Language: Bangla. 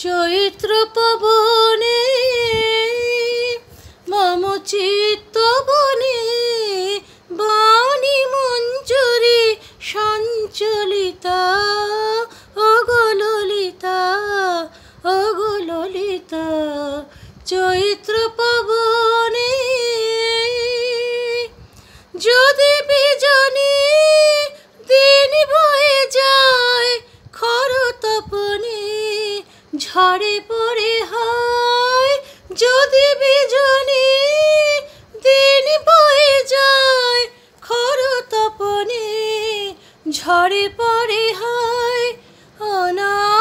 চৈত্র পবনে মম চিত্ত বনে বাণী মঞ্জুরি সঞ্চলিতা ওগো ললিতা ওগো ললিতা। চৈত্র পবনে যদি বিজনী দিন বয়ে যায় খর তপনে ঝড়ে পড়ে হয়, যদি বিজনী দিন বয়ে যায় খর তপনে ঝড়ে পড়ে হয় অনা